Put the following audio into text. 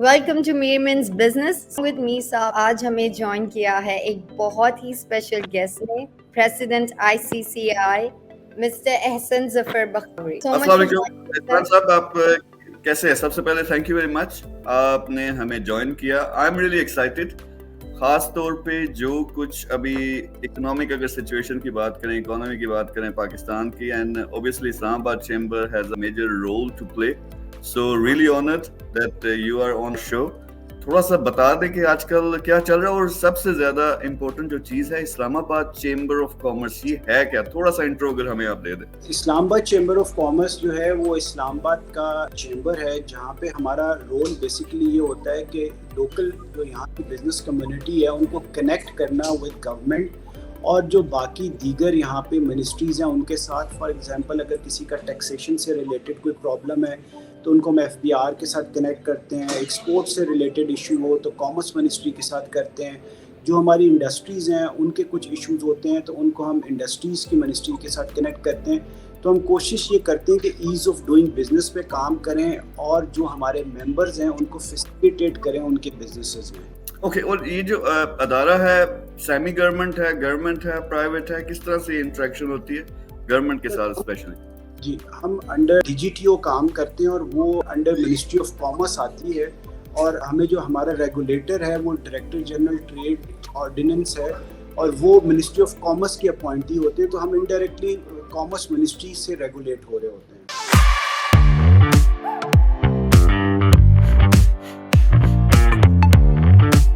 Welcome to میرمنز business with me صاحب. آج ہمیں جوائن کیا ہے ایک بہت ہی اسپیشل گیسٹ نے, president ICCI mister Ahsan Zafar Bakhtiari. السلام علیکم عمران صاحب, آپ کیسے ہیں؟ سب سے پہلے تھینک یو ویری مچ, آپ نے ہمیں جوائن کیا. آئی ایم ریئلی ایکسائٹیڈ, خاص طور پہ جو کچھ ابھی اکنامک اگر سچویشن کی بات کریں, اکانومی کی بات کریں پاکستان کی, and obviously Islamabad chamber has a major role to play. So really honoured that you are on show. تھوڑا سا بتا دیں کہ آج کل کیا چل رہا ہے, اور سب سے زیادہ امپورٹنٹ جو چیز ہے اسلام آباد چیمبر آف کامرس, یہ ہے کیا؟ تھوڑا سا انٹرو اگر ہمیں آپ دے دیں. اسلام آباد چیمبر آف کامرس جو ہے وہ اسلام آباد کا چیمبر ہے جہاں پہ ہمارا رول بیسیکلی یہ ہوتا ہے کہ لوکل جو یہاں کی بزنس کمیونٹی ہے ان کو کنیکٹ کرنا ود گورنمنٹ, اور جو باقی دیگر یہاں پہ منسٹریز ہیں ان کے ساتھ. فار ایگزامپل اگر کسی کا ٹیکسیشن سے ریلیٹڈ کوئی پرابلم ہے تو ان کو ہم FBR کے ساتھ کنیکٹ کرتے ہیں. ایکسپورٹ سے ریلیٹڈ ایشو ہو تو کامرس منسٹری کے ساتھ کرتے ہیں. جو ہماری انڈسٹریز ہیں ان کے کچھ ایشوز ہوتے ہیں تو ان کو ہم انڈسٹریز کی منسٹری کے ساتھ کنیکٹ کرتے ہیں. تو ہم کوشش یہ کرتے ہیں کہ ایز آف ڈوئنگ بزنس پہ کام کریں اور جو ہمارے ممبرز ہیں ان کو فیسیلیٹیٹ کریں ان کے بزنسز میں. اوکے, اور یہ جو ادارہ ہے سیمی گورنمنٹ ہے, گورنمنٹ ہے, پرائیویٹ ہے, کس طرح سے انٹریکشن ہوتی ہے گورنمنٹ کے ساتھ اسپیشلی؟ جی, ہم انڈر DGTO کام کرتے ہیں اور وہ انڈر منسٹری آف کامرس آتی ہے, اور ہمیں جو ہمارا ریگولیٹر ہے وہ ڈائریکٹر جنرل ٹریڈ آرڈیننس ہے, اور وہ منسٹری آف کامرس کے اپوائنٹی ہوتے ہیں. تو ہم انڈائریکٹلی کامرس منسٹری سے ریگولیٹ ہو رہے ہوتے ہیں.